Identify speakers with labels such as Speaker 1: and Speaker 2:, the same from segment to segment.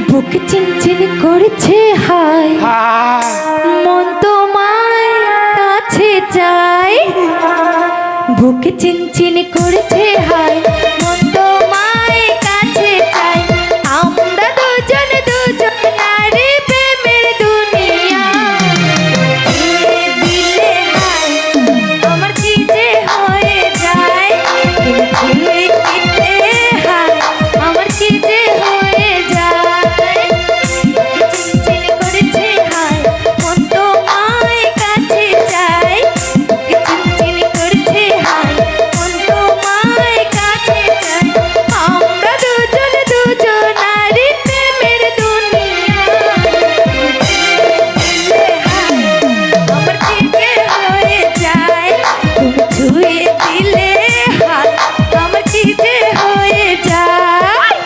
Speaker 1: বুক চিনচিন করছে হায়, মন তোমায় কাছে চাই। বুক চিনচিন করছে হায়, মন তোমায় কাছে চাই। আমরা দুজন দুজন নারী প্রেমের দুনিয়া। ছুঁয়ে দিলে হায় আমার কি যে হয়ে যায়। ছুঁয়ে দিলে হায় আমার কি যে হয়ে যায়। চিনচিন করছে হায়, মন তোমায় কাছে চাই। চিনচিন করছে হায়, মন তোমায় কাছে চাই। আমরা দুজন দুজন নারী প্রেমের দুনিয়া। দিলে হায় আমার কি যে হয়ে যায়। তুমি ছুঁয়ে দিলে হায় আমার কি যে হয়ে যায়।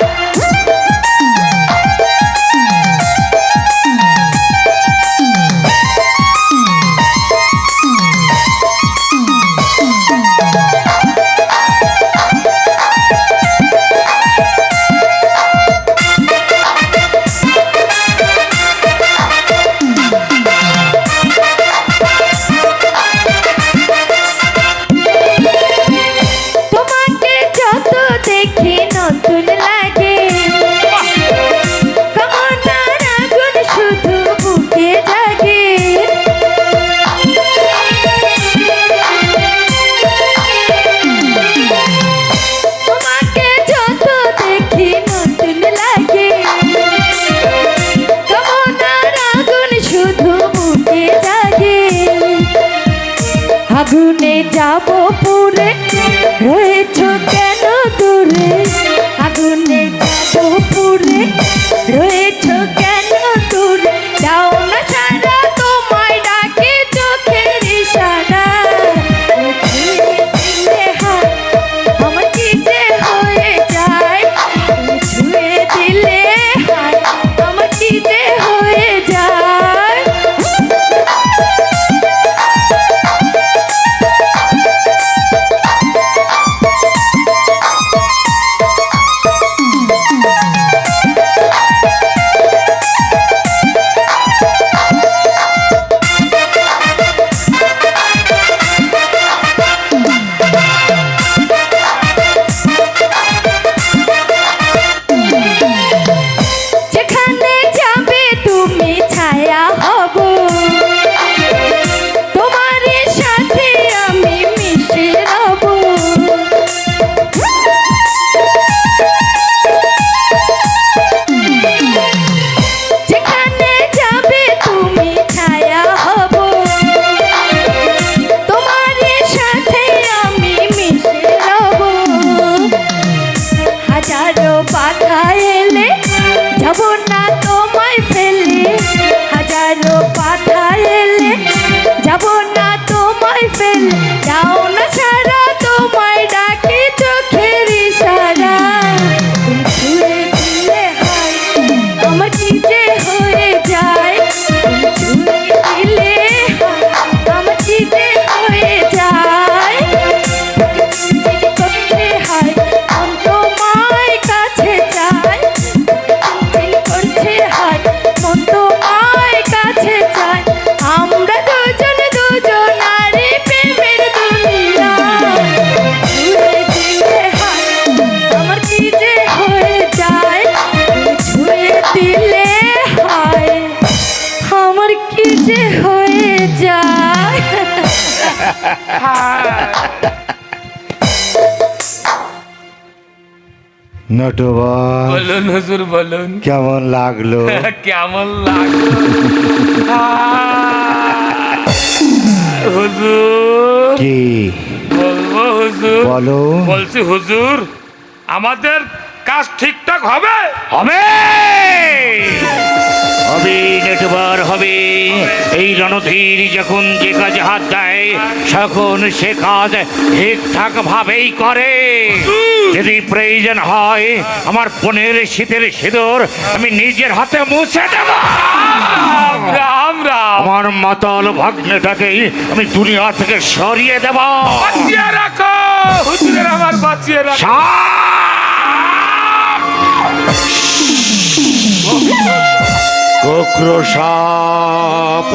Speaker 1: তোমাকে যত দেখি নতুন লাগে। কামনার আগুন শুধু বুকে জাগে। তোমাকে যত দেখি নতুন লাগে। কামনার আগুন শুধু বুকে জাগে। আগুনে যাব পুরে, রয়েছ কেন দূরে। আগুনে যাব পুরে, রয়েছ কেন দূরে। যাও না সারা তোমায় ডাকে চোখের ইশারা। ছুঁয়ে দিলে হায় আমার কি যে হয়ে যায়। ছুঁয়ে দিলে হায় আমার কি যে হয়ে যায়। যেখানে যাবে তুমি ছায়া হব। তোমার সাথে আমি মিশে রব। যেখানে যাবে তুমি ছায়া হব। তোমার সাথে আমি মিশে রব। হাজারো বাধা এলে যাব না তোমায় ফেলে। হাজারো বাধা এলে যাব না তোমায় ফেলে। যাও না সারা তোমায় ডাকি চোখের ইশারা। তুমি ছুঁয়ে দিলে হায় আমার কি যে হয়ে যায়। তুমি ছুঁয়ে দিলে হায় আমার কি যে হয়ে যায়। চিনচিন করছে হায় মন তোমায় কাছে চাই। চিনচিন করছে হায় মন তোমায় কাছে চাই। আমরা দুজন দুজন নারী প্রেমের দুনিয়া। ছুঁয়ে দিলে হায় আমার কি যে হয়ে যায়। ছুঁয়ে দিলে হায় আমার কি যে হয়ে যায়।
Speaker 2: নটবর
Speaker 3: বলুন হুজুর বলুন।
Speaker 2: কেমন লাগলো?
Speaker 3: কেমন লাগলো হুজুর?
Speaker 2: কি
Speaker 3: বলবো হুজুর?
Speaker 2: বলো।
Speaker 3: বলছি হুজুর আমাদের কাজ ঠিকঠাক হবে?
Speaker 4: হবে হবে নেটবার হবে। এই রণধীর যখন যে কাজে হাত দেয় তখন সে কাজ ঠিকঠাক ভাবেই করে। যদি প্রয়োজন হয় আমার বোনের শীতের সিঁদুর আমি নিজের হাতে মুছে দেব।
Speaker 3: রাম রাম।
Speaker 4: আমার মাতাল ভাগ্নেটাকে আমি দুনিয়া থেকে সরিয়ে দেব।
Speaker 3: বাঁচিয়ে রাখো হুজুরের, আমার বাঁচিয়ে রাখো।
Speaker 4: সাপ! গোক্র সাপ,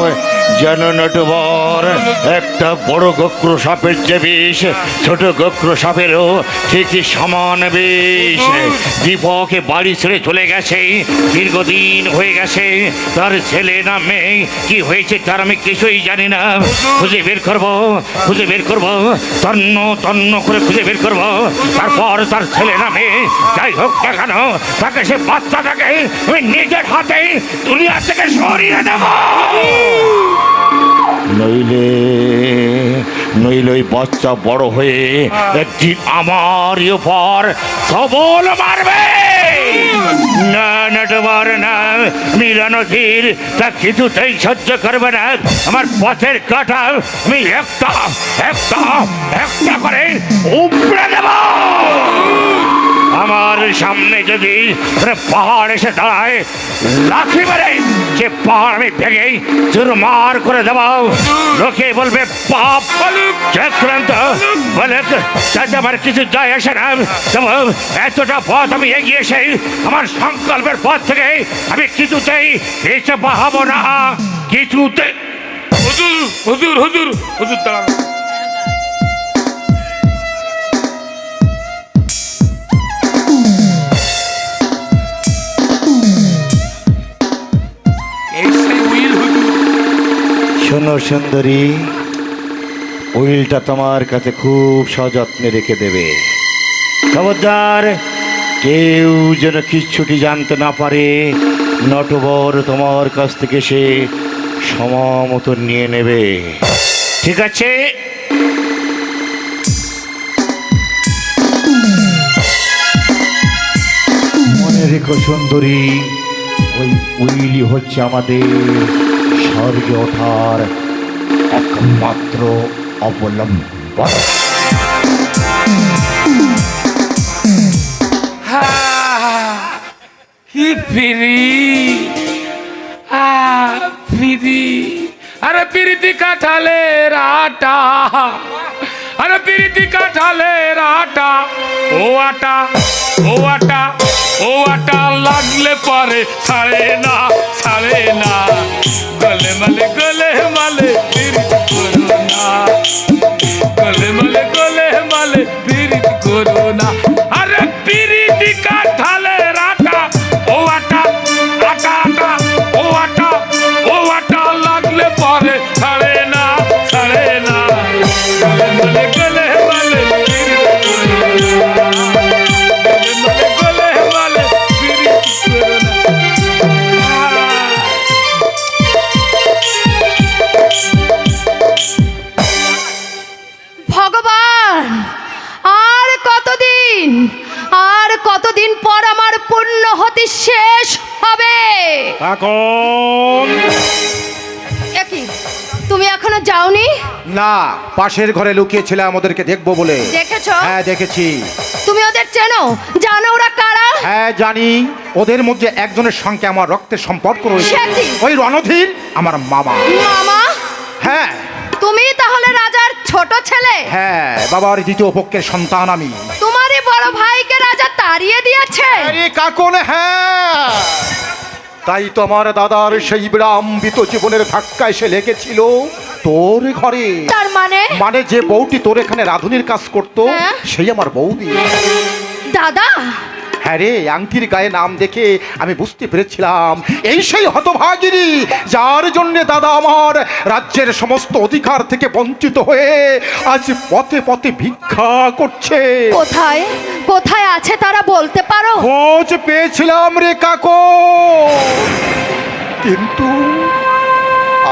Speaker 4: যেন নটবর একটা বড় গোক্র সাপের যে বিষ, ছোট গোক্র সাপেরও ঠিকই সমান বিষ। দীপকে বাড়ি ছেড়ে চলে গেছে, দীর্ঘদিন হয়ে গেছে। তার ছেলে না মেয়ে কি হয়েছে তার আমি কিছুই জানি না। খুঁজে বের করবো, খুঁজে বের করবো, তন্ন তন্ন করে খুঁজে বের করবো। তারপর তার ছেলে না মেয়ে যাই হোক না কেন, তাকে সে বাচ্চাটাকে আমি নিজের হাতে দুনিয়া থেকে সরিয়ে দেব। নইলে নইলে ওই বাচ্চা বড় হয়ে একদিন আমার উপর সবল মারবে। না নটবর না, মিরানধীর তা কিছুতেই সহ্য করবে না। আমার পথের কাঁটা আমি একটা একটা একটা করে উপড়ে দেব। আমার সামনে যদি পাহাড় এসে দাঁড়ায়, লাঠি মেরে যে পাহাড় আমি ভেঙে চুরমার করে দেব। লোকে বলবে পাপ চক্রান্ত, বলে তাতে আমার কিছু যায় আসে না। তবে এতটা পথ আমি এগিয়ে এসে আমার সংকল্পের পথ থেকে আমি কিছুতেই এসে বাহাবো না, কিছুতে।
Speaker 3: হুজুর হুজুর হুজুর হুজুর দাঁড়ান। এই সেই উইল হুজুর।
Speaker 2: শোনো সুন্দরী, উইলটা তোমার কাছে খুব সযত্নে রেখে দেবে। খবরদার কেউ যেন কিচ্ছুটি জানতে না পারে। নটবর তোমার কাছ থেকে সে সময় মতো নিয়ে নেবে।
Speaker 4: ঠিক আছে,
Speaker 2: মনে রেখো সুন্দরী, ওই উইলই হচ্ছে আমাদের স্বর্গে ওঠার একমাত্র অবলম্বন।
Speaker 3: কি ফিরি ফিরি, আরে পিরিতি কাঁঠালের আটা, আরে পিরিতি কাঁঠালের আটা, ও আটা ও আটা ও আটা লাগলে পরে ছাড়ে না ছাড়ে না। গলে মালে পিরিতি করো না, গলে মালে পিরিতি করো না। আরে পিরিতি কাঁঠালের আটা, ও আটা আটা আটা, ও আটা ও আটা লাগলে পরে ছাড়ে না ছাড়ে না। গলে মালে পিরিতি করো না, গলে মালে পিরিতি করো না।
Speaker 1: ভগবান, আর কতদিন পর আমার পুণ্যহতি শেষ হবে? একই, তুমি এখনো যাওনি?
Speaker 5: না, পাশের ঘরে লুকিয়েছিলাম ওদেরকে দেখবো বলে।
Speaker 1: দেখেছো?
Speaker 5: হ্যাঁ দেখেছি।
Speaker 1: তুমি ওদের চেনো? জানো ওরা কারা?
Speaker 5: হ্যাঁ জানি, ওদের মধ্যে একজনের সঙ্গে আমার রক্তের সম্পর্ক রয়েছে।
Speaker 1: সে কি?
Speaker 5: ওই রণধীর আমার মামা।
Speaker 1: মামা?
Speaker 5: হ্যাঁ
Speaker 1: তুমি তাহলে রাজার ছোট ছেলে?
Speaker 5: হ্যাঁ, বাবার দ্বিতীয় পক্ষের সন্তান আমি।
Speaker 1: তোমারই বড় ভাইকে রাজা তাড়িয়ে দিয়েছে?
Speaker 5: আরে কাকন, হ্যাঁ, তাই তো আমার দাদার সেই বিড়ম্বিত জীবনের ধাক্কা এসে লেগেছিল তোর ঘরে।
Speaker 1: তার
Speaker 5: মানে যে বউটি তোর এখানে রাঁধুনির কাজ করতো,
Speaker 1: হ্যাঁ।
Speaker 5: সেই আমার বৌদি।
Speaker 1: দাদা?
Speaker 5: হ্যাঁ রে, আংটির গায়ে নাম দেখে আমি বুঝতে পেরেছিলাম এই সেই হতভাগিনী যার জন্য দাদা আমার রাজ্যের সমস্ত অধিকার থেকে বঞ্চিত হয়ে আজ পথে পথে ভিক্ষা করছে।
Speaker 1: কোথায় কোথায় আছে তারা বলতে পারো?
Speaker 5: খোঁজ পেয়েছিলাম রে কাকো, কিন্তু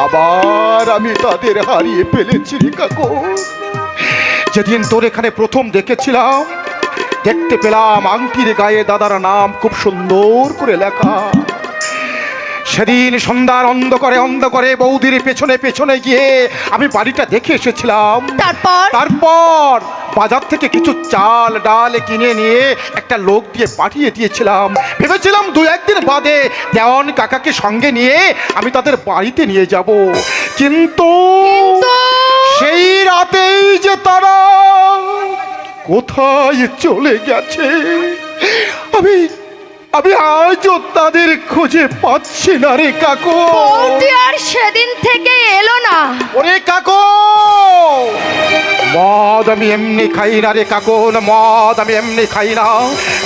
Speaker 5: আবার আমি তাদের হারিয়ে ফেলেছি রে কাকো। যেদিন তোর এখানে প্রথম দেখেছিলাম, দেখতে পেলাম আংটির গায়ে দাদার নাম খুব সুন্দর করে লেখা। সেদিন সন্ধ্যার অন্ধকারে বৌদির পেছনে পেছনে গিয়ে আমি বাড়িটা দেখে এসেছিলাম। তারপর বাজার থেকে কিছু চাল ডাল কিনে নিয়ে একটা লোক দিয়ে পাঠিয়ে দিয়েছিলাম। ভেবেছিলাম দু একদিন বাদে দেওয়ান কাকাকে সঙ্গে নিয়ে আমি তাদের বাড়িতে নিয়ে যাব, কিন্তু সেই রাতেই যে তারা কোথায় চলে গেছে আমি আজও তাদের খুঁজে পাচ্ছি না রে কাকু।
Speaker 1: বৌদি আর সেদিন থেকে এলো না।
Speaker 5: ওরে কাকু, মদ আমি এমনি খাই না রে কাকু, মদ আমি এমনি খাই না।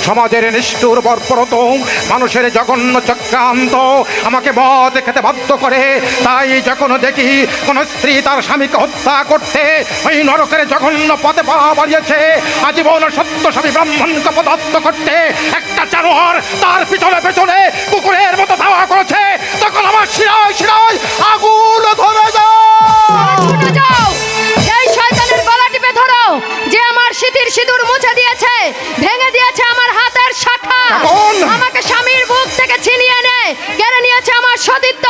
Speaker 5: সমাজের নিষ্ঠুর বর্বরত, মানুষের জঘন্য চক্রান্ত আমাকে মদ খেতে বাধ্য করে। তাই যখন দেখি কোন স্ত্রী তার স্বামীকে হত্যা করতে ওই নরকের জঘন্য পথে পা বাড়িয়েছে, আজীবন সত্য স্বামী ব্রাহ্মণকে পদার্থ করতে একটা জানোয়ার তার পিছনে পেছনে কুকুরের মতো ধাওয়া করেছে, তখন আমার শিরায় শিরায় আগুন ধরে যায়।
Speaker 1: শুনে যাও, সেই শয়তানের গলা টিপে ধরো যে আমার স্মৃতির সিঁদুর মুছে দিয়েছে, ভেঙে দিয়েছে আমার হাতের শাখা,
Speaker 5: এখন?
Speaker 1: আমাকে স্বামীর বুক থেকে ছিনিয়ে এনে কেড়ে নিয়েছে আমার সতীত্ব,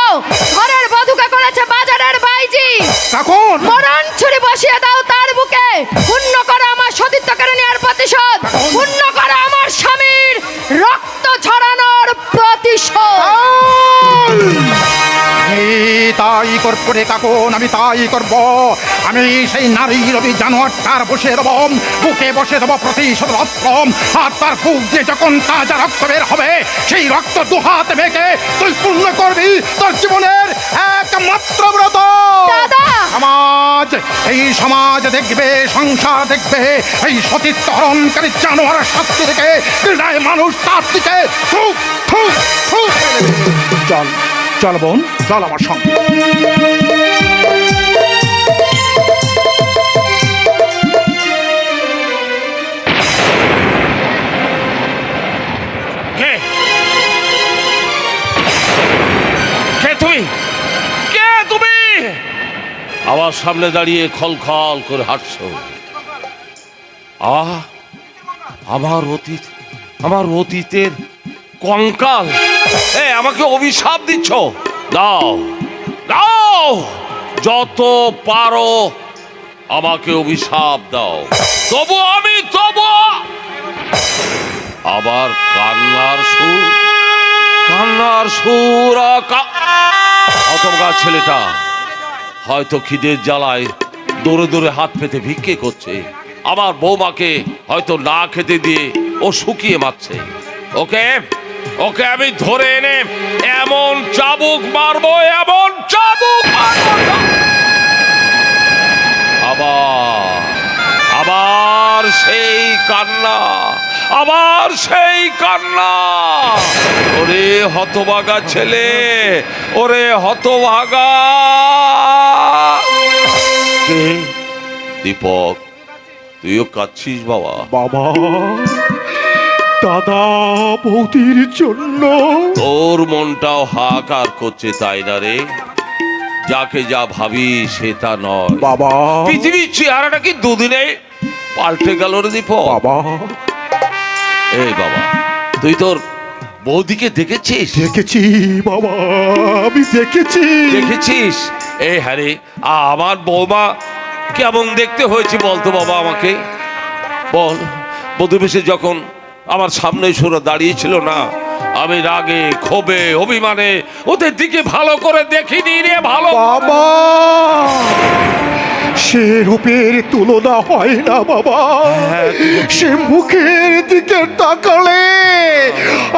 Speaker 1: ঘরের বধূকে করেছে বাজারের বাইজি।
Speaker 5: কখন?
Speaker 1: মরণ ছুরি বসিয়ে দাও তার বুকে, পূর্ণ করো আমার সতীত্ব কেড়ে নেওয়ার প্রতিশোধ, পূর্ণ করো আমার স্বামীর রক্ত ঝরানোর প্রতিশোধ।
Speaker 5: তাই করবো রে কাকুন, আমি তাই করব। আমি সেই নারীর ওই জানোয়ারটার বসে দেব, বুকে বসে দেবো প্রতিশোধ অস্ত্র। আর তার বুক দিয়ে যখন তাজা রক্ত বের হবে, সেই রক্ত দু হাত মেখে তুই পূর্ণ করবি তোর জীবনের একমাত্র ব্রত।
Speaker 1: দাদা!
Speaker 5: সমাজ, এই সমাজ দেখবে, সংসার দেখবে এই সতীত্ব হরণকারী জানোয়ারের শাস্তি থেকে ঘৃণায় মানুষ তার দিকে থুক থুক থুক। চল চল বোন, চল আমার সঙ্গে।
Speaker 3: কে কে তুমি? কে তুমি আমার সামনে দাঁড়িয়ে খলখল করে হাঁটছো? আমার অতীতের কঙ্কাল আমাকে অভিশাপ দিচ্ছ? দাও দাও, যত পারো আমাকে অভিশাপ দাও, তবু আবার কান্নার সুর অতমগা ছেলেটা হয়তো খিদের জ্বালায় দৌড়ে দৌড়ে হাত পেতে ভিক্ষে করছে। আমার বৌমাকে হয়তো না খেতে দিয়ে ও শুকিয়ে মারছে। ওকে আমি ধরে এনে এমন চাবুক মারবো, এমন চাবুক মারবো। আবার সেই কান্না, ওরে হতভাগা ছেলে, ওরে হতভাগা। কে? দীপক, তুইও কাঁদছিস বাবা?
Speaker 5: বাবা, দাদা বৌদির জন্য
Speaker 3: তোর মনটাও হাহাকার করছে, তাই না রে? যাকে যা ভাবি সে তা নয়
Speaker 5: বাবা।
Speaker 3: পৃথিবীর চেহারাটা কি দুদিনে পাল্টে গেল রে দীপক?
Speaker 5: বাবা,
Speaker 3: এই বাবা, তুই তোর বৌদিকে দেখেছিস?
Speaker 5: দেখেছি বাবা, আমি দেখেছিস?
Speaker 3: হ্যাঁ রে, আমার বৌমা কেমন দেখতে হয়েছে বলতো বাবা আমাকে? বল, বধূবেশে যখন আমার সামনে সরে দাঁড়িয়েছিল না, আমি রাগে ক্ষোভে অভিমানে ওদের দিকে ভালো করে দেখিনি রে। ভালো
Speaker 5: বাবা, সে রূপের তুলনা হয় না বাবা। সে মুখের দিকে তাকালে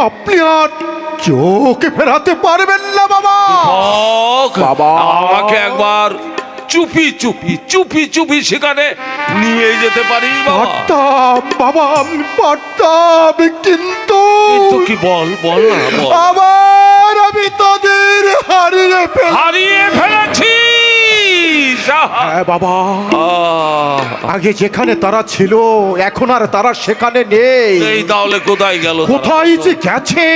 Speaker 5: আপনি আর চোখ ফেরাতে পারবেন না বাবা। বাবা,
Speaker 3: আমাকে একবার চুপি সেখানে নিয়ে যেতে পারি
Speaker 5: পারতাম বাবা, আমি পারতাম, কিন্তু
Speaker 3: কি বল না বল।
Speaker 5: আবার আমি তাদের হারিয়ে ফেলেছি। হ্যাঁ বাবা, আগে যেখানে তারা ছিল এখন আর তারা সেখানে নেই।
Speaker 3: এই তাহলে কোথায় গেল?
Speaker 5: কোথায় যে গেছে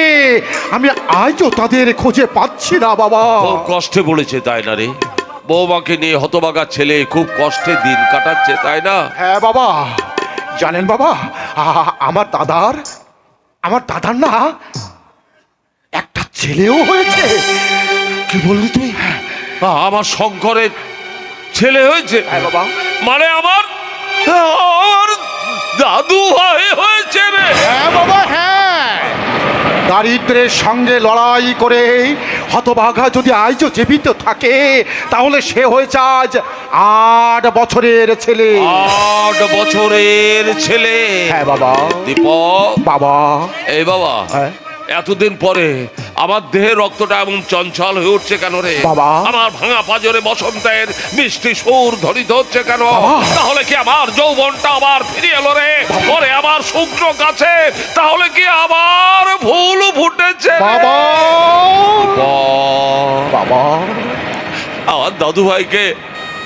Speaker 5: আমি আজও তাদের খোঁজে পাচ্ছি না বাবা।
Speaker 3: খুব কষ্টে পড়েছে তাই না রে? বৌমাকে নিয়ে হতভাগা ছেলে খুব কষ্টে দিন কাটাচ্ছে তাই না?
Speaker 5: হ্যাঁ বাবা, জানেন বাবা, আমার দাদার না একটা ছেলেও হয়েছে।
Speaker 3: কি বললি তুই? আমার শঙ্করের ছেলে হয়েছে?
Speaker 5: হ্যাঁ বাবা।
Speaker 3: মানে আমার দাদু হয়েছে রে?
Speaker 5: হ্যাঁ বাবা, হ্যাঁ। দারিদ্রের সঙ্গে লড়াই করে হতভাগা যদি আজও জীবিত থাকে তাহলে সে হয়েছে আজ 8 বছরের ছেলে।
Speaker 3: 8 বছরের ছেলে?
Speaker 5: হ্যাঁ বাবা।
Speaker 3: দীপক
Speaker 5: বাবা,
Speaker 3: এই বাবা,
Speaker 5: হ্যাঁ
Speaker 3: এতদিন পরে আমার দেহের রক্তটা এমন চঞ্চল হয়ে উঠছে কেন রে?
Speaker 5: বাবা।
Speaker 3: আমার ভাঙা পাজরে বসন্তের মিষ্টি সুর ধ্বনিত হচ্ছে কেন? তাহলে কি আমার যৌবনটা আবার ফিরে এলো রে? ওরে আমার শুকনো গাছে তাহলে কি আবার ফুল ফুটেছে রে?
Speaker 5: বাবা
Speaker 3: বাবা, আমার দাদু ভাইকে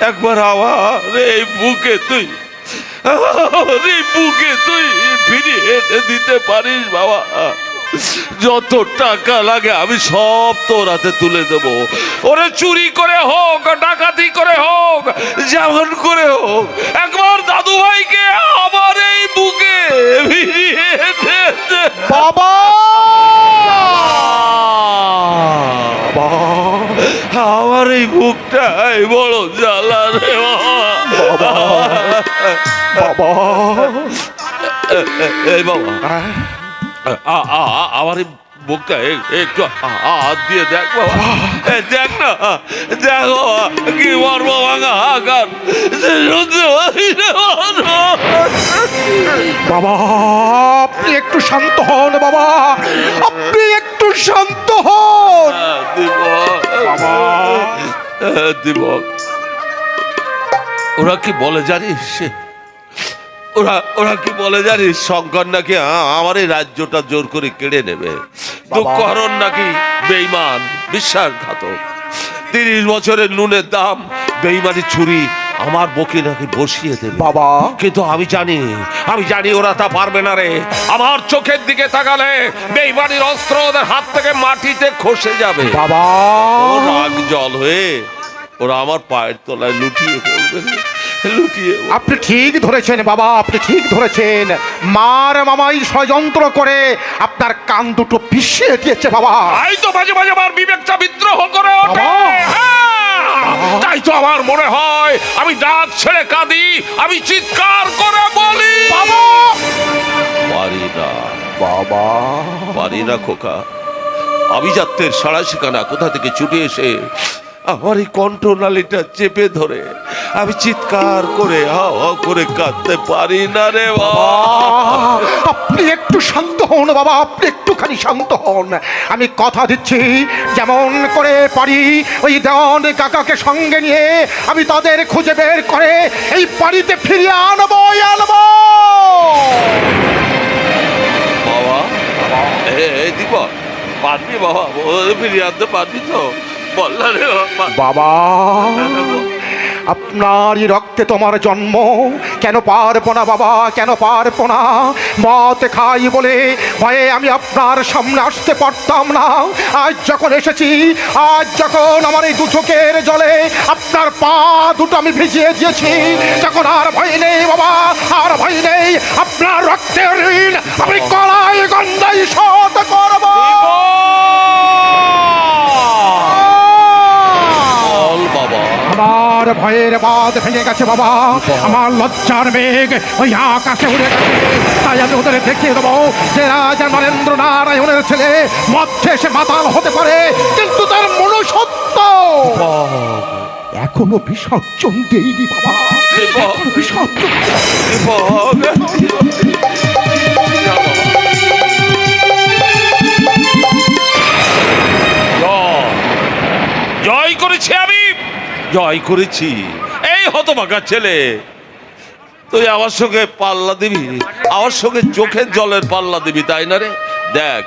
Speaker 3: একবার আমার এই বুকে তুই ফিরিয়ে এনে দিতে পারিস বাবা? যত টাকা লাগে আমি সব তোর হাতে তুলে দেবো। ওরে চুরি করে হোক, ডাকাতি করে হোক, যেমন করে হোক, একবার দাদু ভাইকে আমার এই বুকে ফিরিয়ে এনে দে।
Speaker 5: বাবা
Speaker 3: আমার এই বুকটাই বড় জ্বালা রে বাবা।
Speaker 5: বাবা
Speaker 3: এই বাবা, আমার এই বুকটা একটু হাত দিয়ে দেখ বাবা। দেখ না, দেখ বাবা কি মর্ম ভাঙা আকার।
Speaker 5: বাবা আপনি একটু শান্ত হন বাবা, আপনি একটু শান্ত হন।
Speaker 3: দিবক, ওরা কি বলে জানিস? ওরা কি বলে জানিস? শঙ্কর নাকি আমার এই রাজ্যটা জোর করে কেড়ে নেবে। দুঃখহরণ নাকি বেঈমান, বিশ্বাসঘাতক। 30 বছরের নুনের দাম বেঈমানি ছুরি আমার বুকে নাকি বসিয়ে দেবে
Speaker 5: বাবা।
Speaker 3: কিন্তু আমি জানি ওরা তা পারবে না রে। আমার চোখের দিকে তাকালে বেঈমানির অস্ত্র ওদের হাত থেকে মাটিতে খসে যাবে
Speaker 5: বাবা।
Speaker 3: রাগ জল হয়ে ওরা আমার পায়ের তলায় লুটিয়ে পড়বে, লুটিয়ে।
Speaker 5: আপনি ঠিক ধরেছেন বাবা, আপনি ঠিক ধরেছেন। মার মামাই ষড়যন্ত্র করে আপনার কান দুটো পিষিয়ে দিয়েছে বাবা।
Speaker 3: তাই তো মাঝে মাঝে আমার বিবেকটা বিদ্রোহ করে ওঠে। তাই তো আমার মনে হয় আমি দাঁত ছেড়ে কাঁদি, আমি চিৎকার করে বলি
Speaker 5: বাবা।
Speaker 3: পারি না
Speaker 5: বাবা
Speaker 3: পারি না খোকা। আভিজাত্যের সারা ঠিকানা কোথা থেকে ছুটে এসে আমার এই কণ্ঠনালীটা চেপে ধরে আমি চিৎকার করে হাওয়া করে কাঁদতে পারি না রে বাবা।
Speaker 5: আপনি একটু শান্ত হন বাবা, আপনি একটুখানি শান্ত হন। আমি কথা দিচ্ছি যেমন করে পারি ওই দেওয়ান কাকাকে সঙ্গে নিয়ে আমি তাদের খুঁজে বের করে এই বাড়িতে ফিরিয়ে আনবো।
Speaker 3: বাবা এই দীপক, পারবি বাবা? ফিরিয়ে আনতে পারবি তো? বললা রে
Speaker 5: বাবা আপনারই রক্তে তোমার জন্ম, কেন পারবো না বাবা, কেন পারবো না? মদ খাই বলে ভয়ে আমি আপনার সামনে আসতে পারতাম না। আজ যখন এসেছি, আজ যখন আমার এই দু চোখের জলে আপনার পা দুটো আমি ভিজিয়ে দিয়েছি, যখন আর ভয় নেই বাবা, আর ভয় নেই। আপনার রক্তের ঋণ আমি কলায় গন্ধাই শোধ করবো। আমার ভয়ের বাঁধ ভেঙে গেছে বাবা, আমার লজ্জার মেঘ ওই আকাশে উড়ে গেছে। তাই আমি ওদের দেখিয়ে দেবো যে রাজা নরেন্দ্র নারায়ণের ছেলে মধ্যে সে মাতাল হতে পারে, কিন্তু তার মনুষ্যত্ব এখনো বিসর্জন দেয়নি বাবা, এখনো বিসর্জন।
Speaker 3: জয় করেছি আমি, জয় করেছি। এই হতভাগা ছেলে, তুই আমার সঙ্গে পাল্লা দিবি, আমার সঙ্গে চোখের জলের পাল্লা দিবি, তাই না রে? দেখ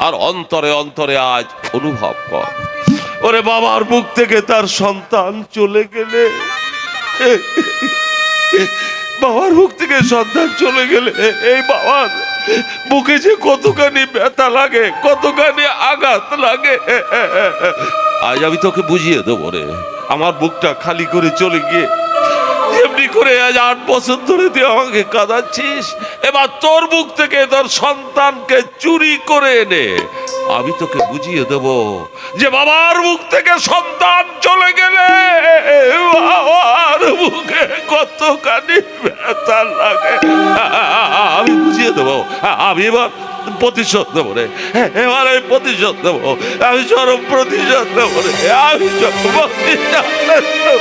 Speaker 3: আর অন্তরে অন্তরে আজ অনুভব কর। ওরে বাবার বুক থেকে তার সন্তান চলে গেলে, বাবার বুক থেকে সন্তান চলে গেলে এই বাবার বুকে যে কতখানি ব্যথা লাগে, কতখানি আঘাত লাগে। আজ আমি তোকে বুঝিয়ে দেবো রে। আমার বুকটা খালি করে চলে গিয়ে যেমনি করে আজ 8 বছর ধরে তুই আমাকে কাঁদাচ্ছিস, এবার তোর বুক থেকে তোর সন্তানকে চুরি করে এনে আমি তোকে বুঝিয়ে দেব যে বাবার মুখ থেকে সন্তান চলে গেলে বাবার বুকে কতখানি ব্যথা লাগে। আমি বুঝিয়ে দেবো, আমি এবার প্রতিশোধ দেবো রে, এবার আমি প্রতিশোধ দেবো, আমি চরম প্রতিশোধ দেবো রে, আমি চরম প্রতিশোধ দেবো।